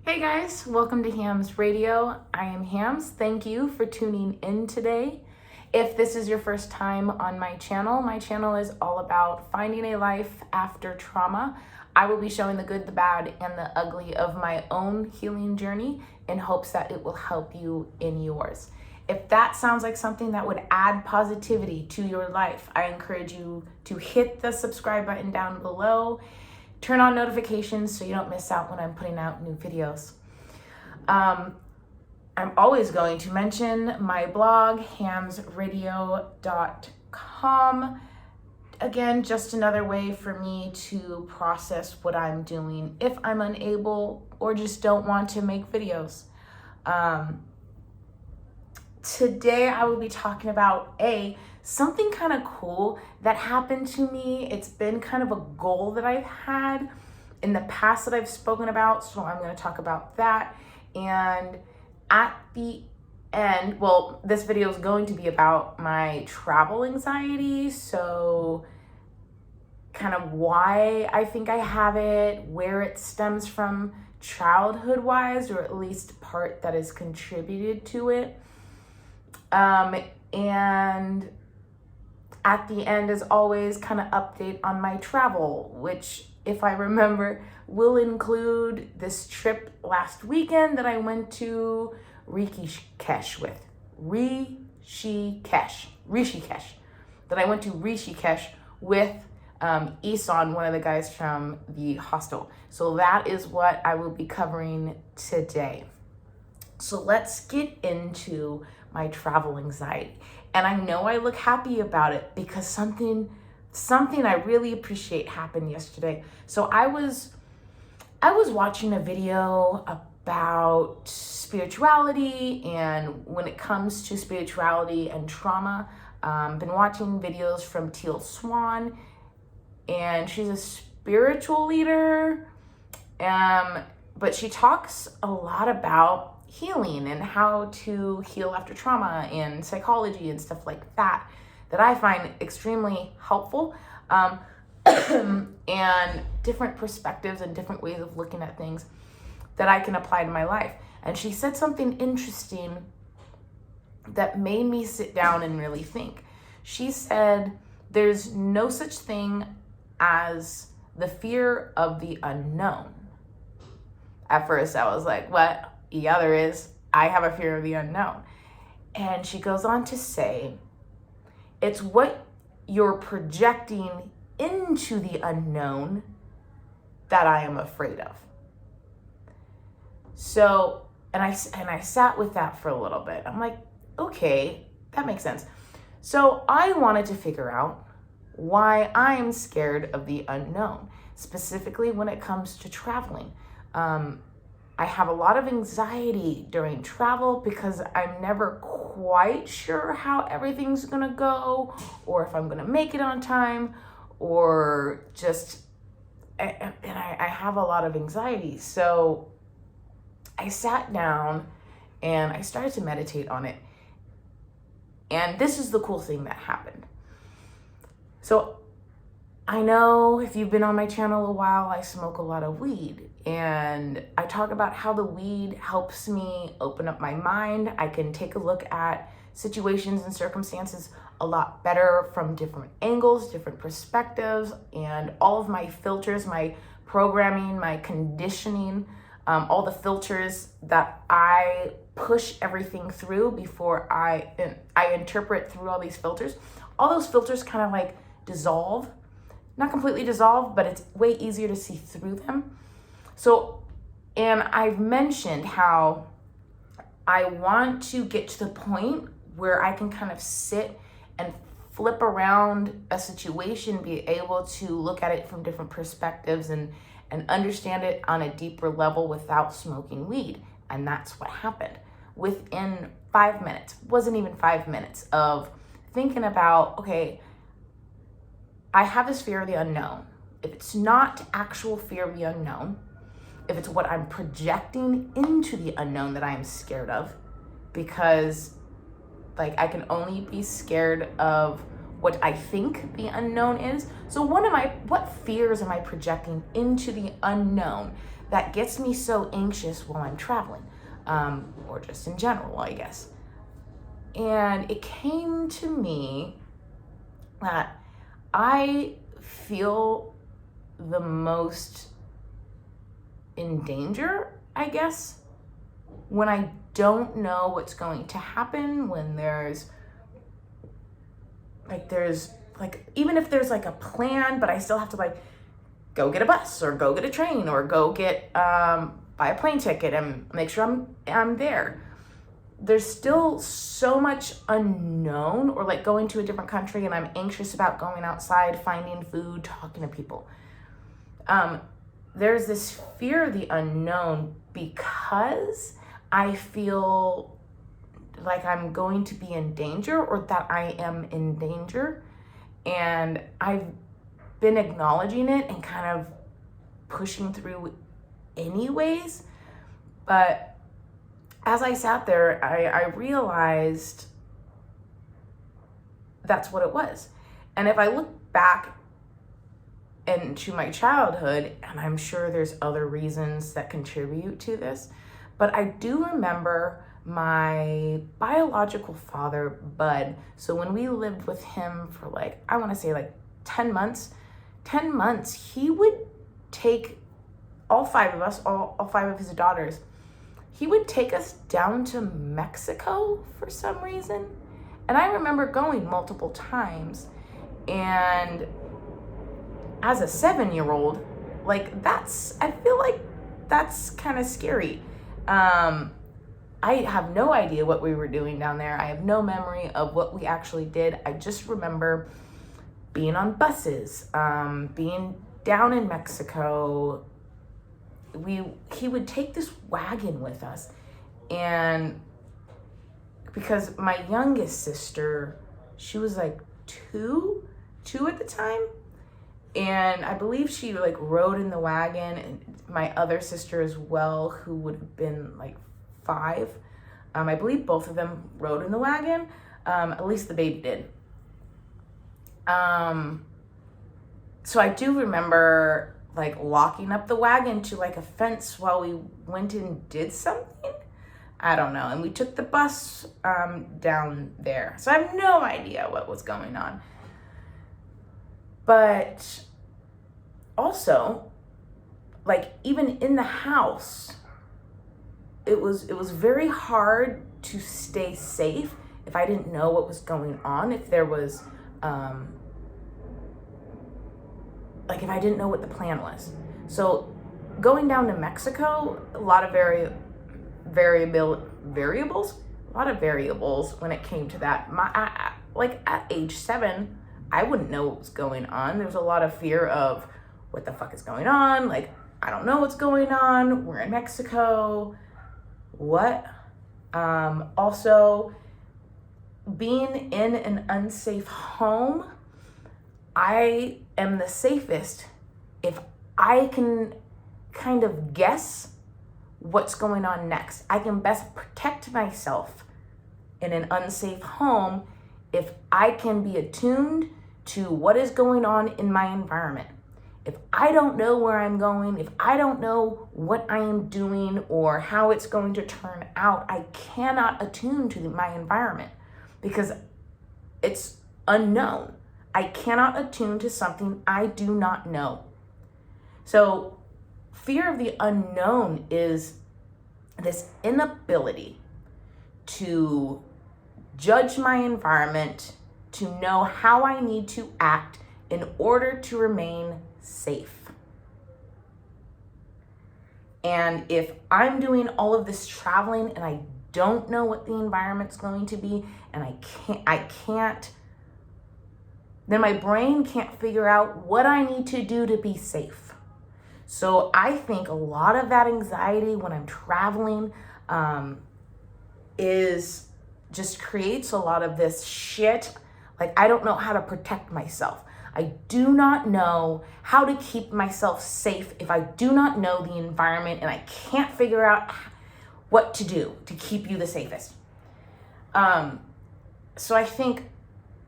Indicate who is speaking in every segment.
Speaker 1: Hey guys, welcome to Hams Radio. I am Hams. Thank you for tuning in today. If this is your first time on my channel is all about finding a life after trauma. I will be showing the good, the bad, and the ugly of my own healing journey in hopes that it will help you in yours. If that sounds like something that would add positivity to your life, I encourage you to hit the subscribe button down below. Turn on notifications so you don't miss out when I'm putting out new videos. I'm always going to mention my blog, hamsradio.com. Again, just another way for me to process what I'm doing if I'm unable or just don't want to make videos. Today I will be talking about something kind of cool that happened to me. It's been kind of a goal that I've had in the past that I've spoken about, so I'm going to talk about that. And at the end, well, this video is going to be about my travel anxiety, so kind of why I think I have it, where it stems from childhood-wise, or at least part that has contributed to it. And at the end, as always, kind of update on my travel, which, if I remember, will include this trip last weekend that I went to Rishikesh. That I went to Rishikesh with Isan, one of the guys from the hostel. So that is what I will be covering today. So let's get into my travel anxiety. And I know I look happy about it because something I really appreciate happened yesterday. So I was watching a video about spirituality, and when it comes to spirituality and trauma, been watching videos from Teal Swan, and she's a spiritual leader, but she talks a lot about healing and how to heal after trauma and psychology and stuff like that I find extremely helpful, and different perspectives and different ways of looking at things that I can apply to my life. And she said something interesting that made me sit down and really think. She said, there's no such thing as the fear of the unknown. At first I was like, what? Yeah, there is. I have a fear of the unknown. And she goes on to say, it's what you're projecting into the unknown that I am afraid of. So, and I sat with that for a little bit. I'm like, okay, that makes sense. So I wanted to figure out why I'm scared of the unknown, specifically when it comes to traveling. I have a lot of anxiety during travel because I'm never quite sure how everything's gonna go, or if I'm gonna make it on time, or just, and I have a lot of anxiety. So I sat down and I started to meditate on it. And this is the cool thing that happened. So I know if you've been on my channel a while, I smoke a lot of weed, and I talk about how the weed helps me open up my mind. I can take a look at situations and circumstances a lot better from different angles, different perspectives, and all of my filters, my programming, my conditioning, all the filters that I push everything through before I interpret through all these filters. All those filters kind of like dissolve. Not completely dissolved, but it's way easier to see through them. So, and I've mentioned how I want to get to the point where I can kind of sit and flip around a situation, be able to look at it from different perspectives and understand it on a deeper level without smoking weed. And that's what happened. Within 5 minutes, wasn't even 5 minutes of thinking about, okay, I have this fear of the unknown. If it's not actual fear of the unknown, if it's what I'm projecting into the unknown that I am scared of, because like I can only be scared of what I think the unknown is. So what fears am I projecting into the unknown that gets me so anxious while I'm traveling, or just in general, I guess. And it came to me that I feel the most in danger, I guess, when I don't know what's going to happen, when there's even if there's like a plan, but I still have to like go get a bus or go get a train or go get buy a plane ticket and make sure I'm there. There's still so much unknown, or like going to a different country and I'm anxious about going outside, finding food, talking to people. There's this fear of the unknown because I feel like I'm going to be in danger, or that I am in danger. And I've been acknowledging it and kind of pushing through anyways. But as I sat there, I realized that's what it was. And if I look back into my childhood, and I'm sure there's other reasons that contribute to this, but I do remember my biological father, Bud. So when we lived with him for like, I want to say like 10 months, he would take all five of us, all five of his daughters, he would take us down to Mexico for some reason. And I remember going multiple times. And as a 7-year-old, like I feel like that's kind of scary. I have no idea what we were doing down there. I have no memory of what we actually did. I just remember being on buses, being down in Mexico. He would take this wagon with us, and because my youngest sister, she was like two at the time, and I believe she like rode in the wagon, and my other sister as well, who would have been like 5. I believe both of them rode in the wagon. At least the baby did. So I do remember like locking up the wagon to like a fence while we went and did something. I don't know. And we took the bus down there. So I have no idea what was going on. But also, like even in the house, it was very hard to stay safe if I didn't know what was going on, if there was like if I didn't know what the plan was. So going down to Mexico, a lot of variables when it came to that. Like at age 7, I wouldn't know what was going on. There was a lot of fear of what the fuck is going on. Like, I don't know what's going on. We're in Mexico. What? Also, being in an unsafe home, I am the safest if I can kind of guess what's going on next. I can best protect myself in an unsafe home if I can be attuned to what is going on in my environment. If I don't know where I'm going, if I don't know what I am doing or how it's going to turn out, I cannot attune to my environment because it's unknown. I cannot attune to something I do not know. So fear of the unknown is this inability to judge my environment, to know how I need to act in order to remain safe. And if I'm doing all of this traveling and I don't know what the environment's going to be, and I can't, then my brain can't figure out what I need to do to be safe. So I think a lot of that anxiety when I'm traveling is just creates a lot of this shit. Like, I don't know how to protect myself. I do not know how to keep myself safe if I do not know the environment and I can't figure out what to do to keep you the safest. So I think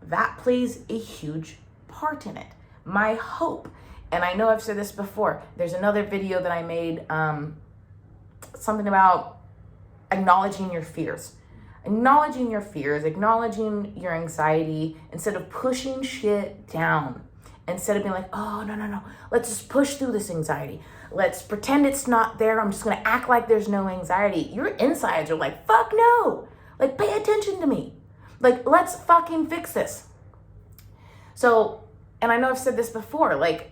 Speaker 1: that plays a huge part in it. My hope And I know I've said this before. There's another video that I made, something about acknowledging your fears. Acknowledging your fears, acknowledging your anxiety, instead of pushing shit down. Instead of being like, oh, no, let's just push through this anxiety. Let's pretend it's not there. I'm just gonna act like there's no anxiety. Your insides are like, fuck no. Like, pay attention to me. Like, let's fucking fix this. So, and I know I've said this before, like,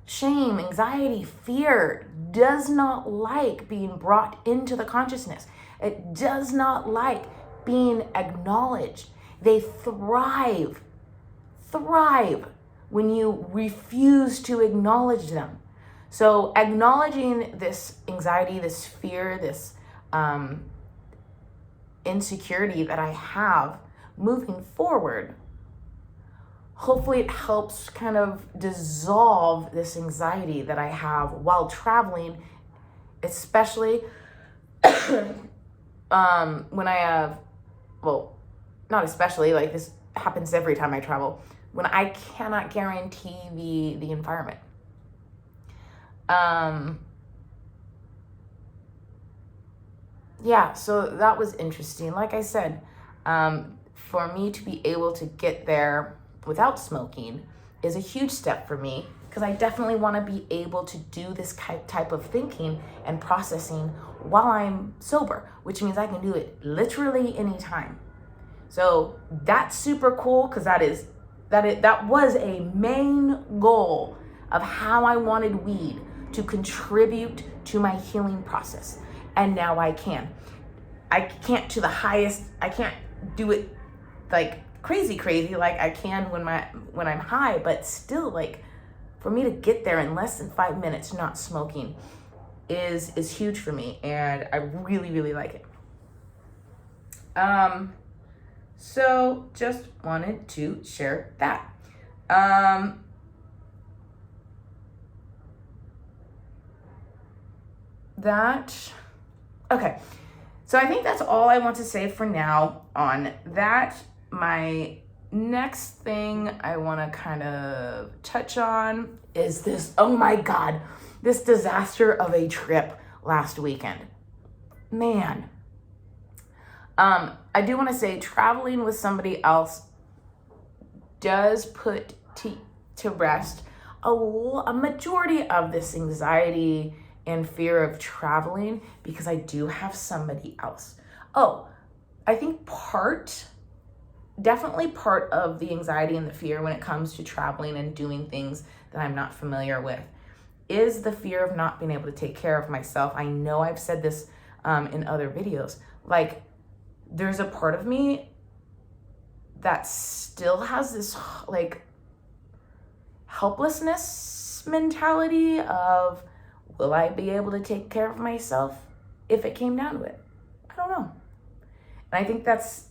Speaker 1: shame, anxiety, fear does not like being brought into the consciousness. It does not like being acknowledged. They thrive when you refuse to acknowledge them. So acknowledging this anxiety, this fear, this insecurity that I have moving forward, hopefully it helps kind of dissolve this anxiety that I have while traveling, especially when I have, well, not especially, like this happens every time I travel, when I cannot guarantee the environment. Yeah, so that was interesting. Like I said, for me to be able to get there without smoking is a huge step for me, because I definitely want to be able to do this type of thinking and processing while I'm sober, which means I can do it literally anytime. So that's super cool, because that was a main goal of how I wanted weed to contribute to my healing process. And now I can. I can't to the highest, I can't do it like crazy like I can when I'm high, but still, like, for me to get there in less than 5 minutes not smoking is huge for me, and I really, really like it. So just wanted to share that. Okay, so I think that's all I want to say for now on that. My next thing I want to kind of touch on is this, oh my God, this disaster of a trip last weekend. Man. I do want to say traveling with somebody else does put to rest a majority of this anxiety and fear of traveling, because I do have somebody else. Oh, I think definitely part of the anxiety and the fear when it comes to traveling and doing things that I'm not familiar with is the fear of not being able to take care of myself. I know I've said this in other videos. Like, there's a part of me that still has this like helplessness mentality of, will I be able to take care of myself if it came down to it? I don't know. And I think that's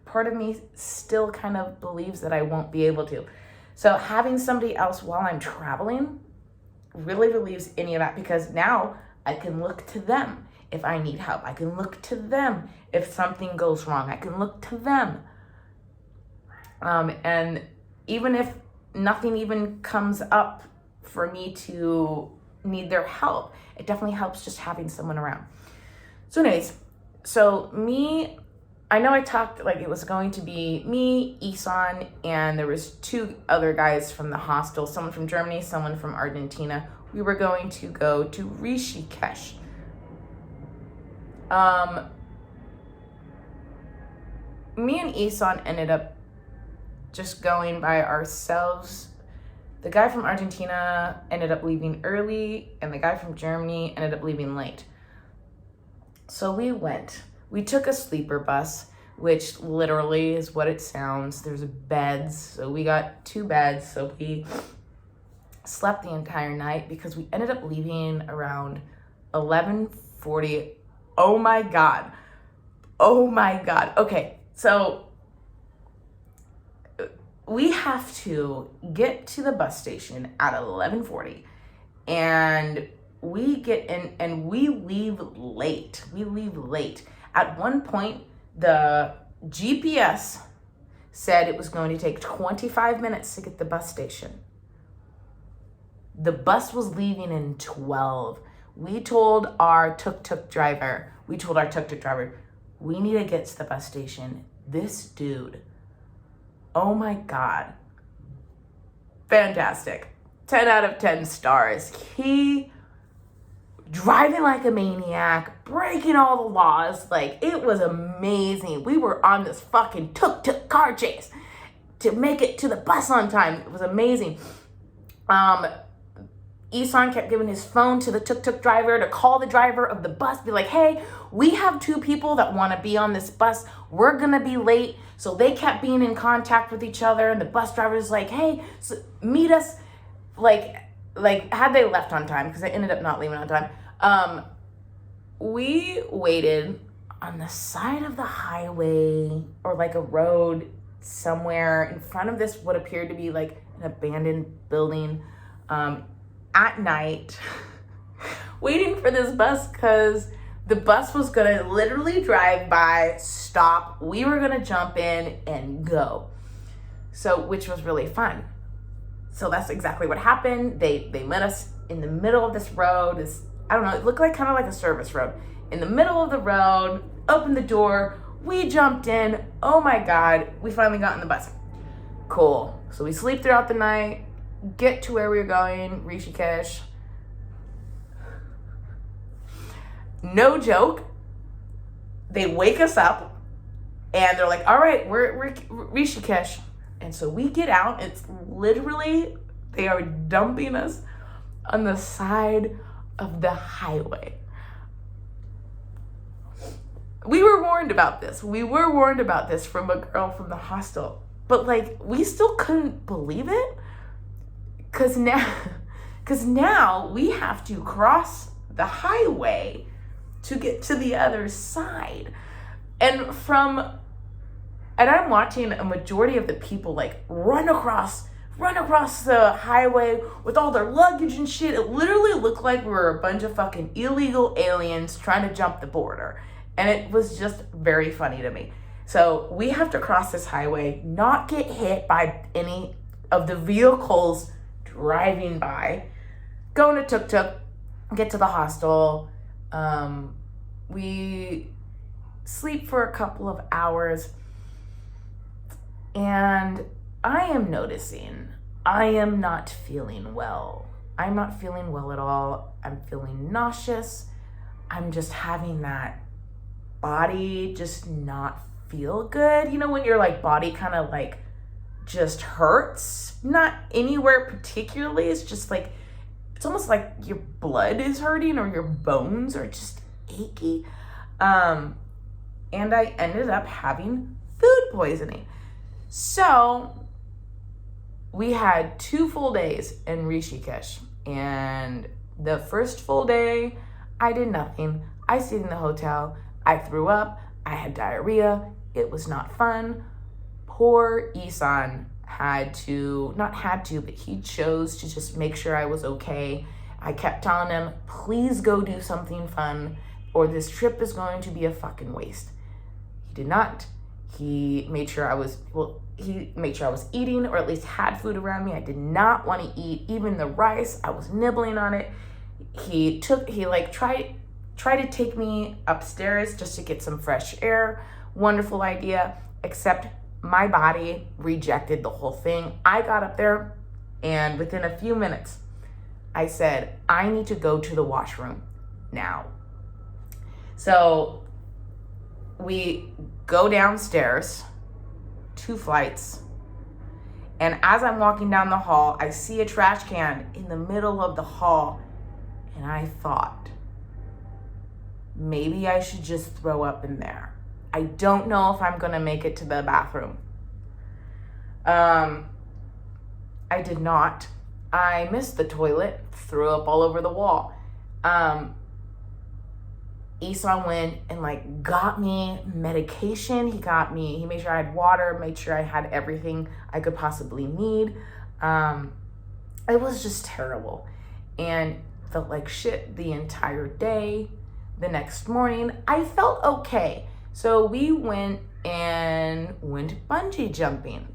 Speaker 1: part of me still kind of believes that I won't be able to. So having somebody else while I'm traveling really relieves any of that, because now I can look to them if I need help. I can look to them if something goes wrong. I can look to them. And even if nothing even comes up for me to need their help, it definitely helps just having someone around. So anyways, I know I talked like it was going to be me, Isan, and there was 2 other guys from the hostel, someone from Germany, someone from Argentina. We were going to go to Rishikesh. Me and Isan ended up just going by ourselves. The guy from Argentina ended up leaving early, and the guy from Germany ended up leaving late. So we took a sleeper bus, which literally is what it sounds. There's beds, so we got 2 beds, so we slept the entire night because we ended up leaving around 11:40. Oh my God. Okay, so we have to get to the bus station at 11:40, and we get in and we leave late. At one point, the GPS said it was going to take 25 minutes to get to the bus station. The bus was leaving in 12. We told our tuk-tuk driver, we need to get to the bus station. This dude, oh my God, fantastic. 10 out of 10 stars. He driving like a maniac, breaking all the laws. Like, it was amazing. We were on this fucking tuk-tuk car chase to make it to the bus on time. It was amazing. Isan kept giving his phone to the tuk-tuk driver to call the driver of the bus, be like, hey, we have 2 people that want to be on this bus. We're going to be late. So they kept being in contact with each other, and the bus driver was like, hey, so meet us. Like had they left on time, because they ended up not leaving on time, we waited on the side of the highway or like a road somewhere in front of this what appeared to be like an abandoned building at night waiting for this bus, because the bus was gonna literally drive by, stop, we were gonna jump in and go. So, which was really fun. So that's exactly what happened. They met us in the middle of this road. I don't know, it looked like kind of like a service road. In the middle of the road, opened the door, we jumped in. Oh my God, we finally got in the bus. Cool. So we sleep throughout the night, get to where we were going, Rishikesh. No joke, they wake us up and they're like, all right, we're Rishikesh. And so we get out, it's literally, they are dumping us on the side of the highway. We were warned about this. From a girl from the hostel. But like, we still couldn't believe it. Cause now we have to cross the highway to get to the other side. And I'm watching a majority of the people like run across the highway with all their luggage and shit. It literally looked like we were a bunch of fucking illegal aliens trying to jump the border. And it was just very funny to me. So we have to cross this highway, not get hit by any of the vehicles driving by, go in a tuk-tuk, get to the hostel. We sleep for a couple of hours. And I am noticing I am not feeling well. I'm not feeling well at all. I'm feeling nauseous. I'm just having that body just not feel good. You know, when your like body kind of like just hurts, not anywhere particularly. It's just like, it's almost like your blood is hurting or your bones are just achy. And I ended up having food poisoning. So we had 2 full days in Rishikesh, and the first full day, I did nothing. I stayed in the hotel. I threw up. I had diarrhea. It was not fun. Poor Isan but he chose to just make sure I was okay. I kept telling him, please go do something fun, or this trip is going to be a fucking waste. He did not. He made sure I was eating, or at least had food around me. I did not want to eat even the rice. I was nibbling on it. He tried to take me upstairs just to get some fresh air. Wonderful idea, except my body rejected the whole thing. I got up there, and within a few minutes, I said, I need to go to the washroom now. So we go downstairs, 2 flights, and as I'm walking down the hall, I see a trash can in the middle of the hall, and I thought, maybe I should just throw up in there. I don't know if I'm gonna make it to the bathroom. I did not. I missed the toilet, threw up all over the wall. Isan went and like got me medication. He made sure I had water, made sure I had everything I could possibly need. It was just terrible and felt like shit the entire day. The next morning, I felt okay. So we went bungee jumping,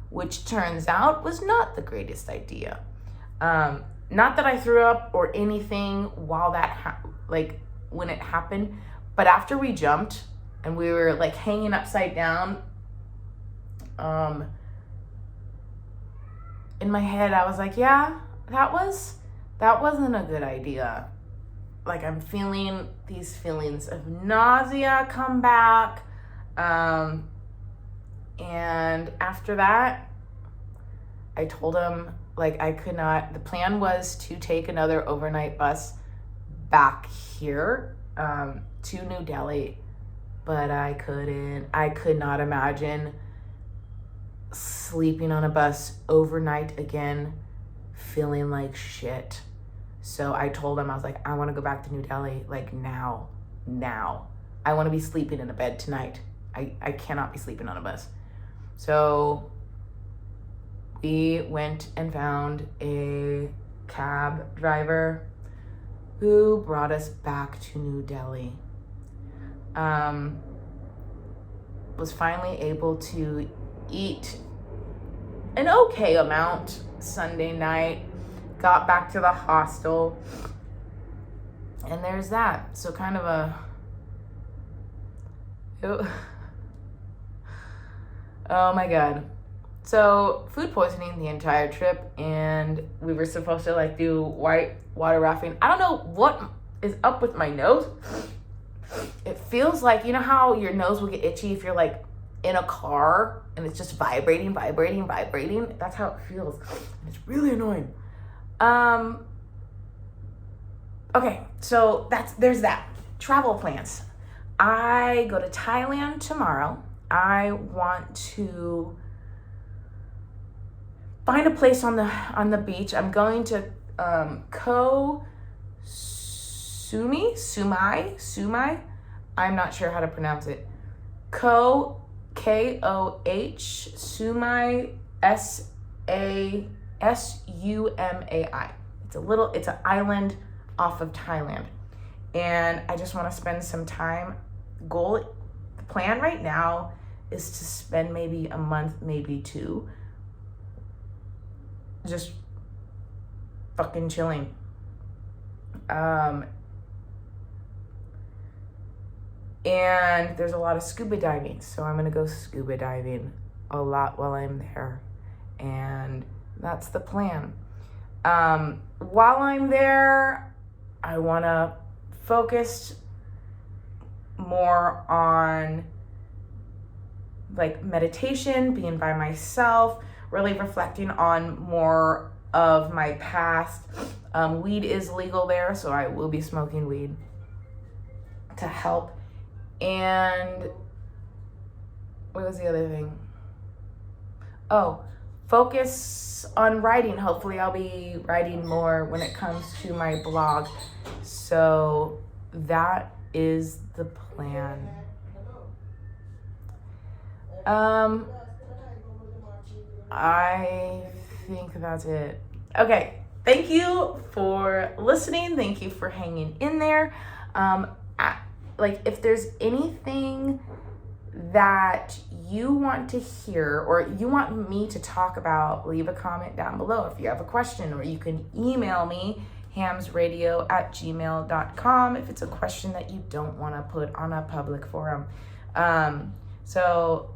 Speaker 1: which turns out was not the greatest idea. not that I threw up or anything while that, when it happened, but after we jumped and we were like hanging upside down, in my head, I was like, yeah, that wasn't a good idea. Like, I'm feeling these feelings of nausea come back. And after that, I told him, like, I could not, the plan was to take another overnight bus back here, to New Delhi, but I could not imagine sleeping on a bus overnight again, feeling like shit. So I told him, I was like, I want to go back to New Delhi, like now. I want to be sleeping in a bed tonight. I cannot be sleeping on a bus. So we went and found a cab driver who brought us back to New Delhi. Was finally able to eat an okay amount Sunday night, got back to the hostel, and there's that. So kind of oh my God. So food poisoning the entire trip, and we were supposed to like do white water rafting. I don't know what is up with my nose. It feels like, you know how your nose will get itchy if you're like in a car and it's just vibrating. That's how it feels. It's really annoying. Okay, so there's that. Travel plans. I go to Thailand tomorrow. I want to find a place on the beach. I'm going to Koh Samui. I'm not sure how to pronounce it. Koh, K-O-H, Samui, S-A-S-U-M-A-I. It's an island off of Thailand. And I just want to spend some time. The plan right now is to spend maybe a month, maybe two, just fucking chilling. And there's a lot of scuba diving, so I'm gonna go scuba diving a lot while I'm there, and that's the plan. While I'm there, I wanna focus more on like meditation, being by myself, really reflecting on more of my past. Weed is legal there, so I will be smoking weed to help. And what was the other thing? Oh, focus on writing. Hopefully I'll be writing more when it comes to my blog. So that is the plan. I think that's it. Okay. Thank you for listening. Thank you for hanging in there. If there's anything that you want to hear or you want me to talk about, leave a comment down below if you have a question, or you can email me, hamsradio@gmail.com, if it's a question that you don't want to put on a public forum. So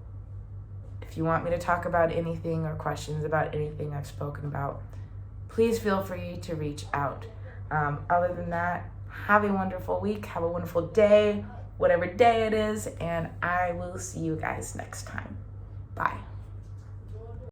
Speaker 1: if you want me to talk about anything or questions about anything I've spoken about, please feel free to reach out. Other than that, have a wonderful week, have a wonderful day, whatever day it is, and I will see you guys next time.